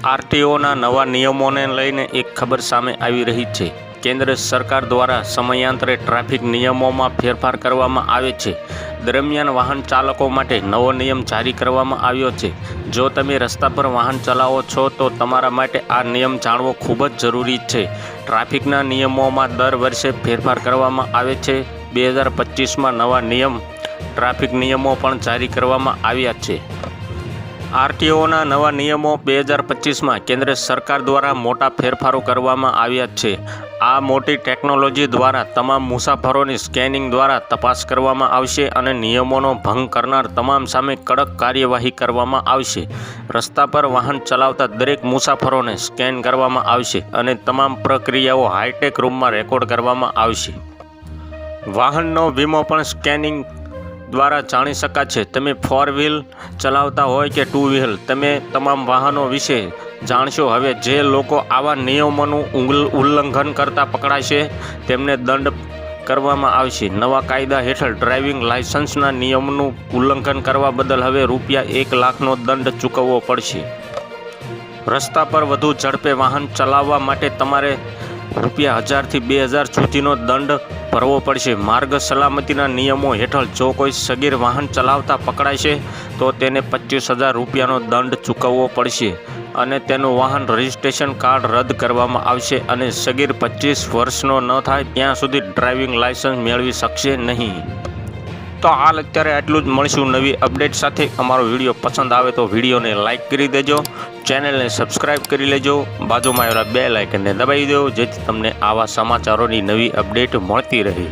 આરટીઓના નવા નિયમોને લઈને એક ખબર સામે આવી રહી છે। કેન્દ્ર સરકાર દ્વારા સમયાંતરે ટ્રાફિક નિયમોમાં ફેરફાર કરવામાં આવે છે। દરમિયાન વાહન ચાલકો માટે નવો નિયમ જારી કરવામાં આવ્યો છે। જો તમે રસ્તા પર વાહન ચલાવો છો તો તમારા માટે આ નિયમ જાણવો ખૂબ જ જરૂરી છે। ટ્રાફિકના નિયમોમાં દર વર્ષે ફેરફાર કરવામાં આવે છે। 2025માં નવા ટ્રાફિક નિયમો પણ જારી કરવામાં આવ્યા છે। આરટીઓના નવા નિયમો 2025માં કેન્દ્ર સરકાર દ્વારા મોટા ફેરફારો કરવામાં આવ્યા છે। આ મોટી ટેકનોલોજી દ્વારા તમામ મુસાફરોની સ્કેનિંગ દ્વારા તપાસ કરવામાં આવશે અને નિયમોનો ભંગ કરનાર તમામ સામે કડક કાર્યવાહી કરવામાં આવશે। રસ્તા પર વાહન ચલાવતા દરેક મુસાફરોને સ્કેન કરવામાં આવશે અને તમામ પ્રક્રિયાઓ હાઈટેક રૂમમાં રેકોર્ડ કરવામાં આવશે। વાહનનો વીમો પણ સ્કેનિંગ દ્વારા જાણી શકાશે। તમે 4 વ્હીલ ચલાવતા હોય કે 2 વ્હીલ, તમે તમામ વાહનો વિશે જાણશો। હવે જે લોકો આવા નિયમોનું ઉલ્લંઘન કરતા પકડાશે તેમને દંડ કરવામાં આવશે। નવા કાયદા હેઠળ ડ્રાઇવિંગ લાયસન્સના નિયમનું ઉલ્લંઘન કરવા બદલ હવે ₹1 લાખનો દંડ ચૂકવવો પડશે। રસ્તા પર વધુ ઝડપે વાહન ચલાવવા માટે તમારે ₹1000 થી ₹2000 સુધીનો દંડ ભરવો પડશે। માર્ગ સલામતીના નિયમો હેઠળ જો કોઈ સગીર વાહન ચલાવતા પકડાશે તો તેને ₹25000નો દંડ ચૂકવવો પડશે અને તેનું વાહન રજિસ્ટ્રેશન કાર્ડ રદ કરવામાં આવશે અને સગીર 25 વર્ષનો ન થાય ત્યાં સુધી ડ્રાઇવિંગ લાયસન્સ મેળવી શકશે નહીં। તો હાલ અત્યારે આટલું જ। મળીશું નવી અપડેટ સાથે। અમારો વિડીયો પસંદ આવે તો વિડીયોને લાઇક કરી દેજો, ચેનલને સબસ્ક્રાઈબ કરી લેજો, બાજુમાં આવેલા બેલ આઇકનને દબાવી દો જેથી તમને આવા સમાચારોની નવી અપડેટ મળતી રહે।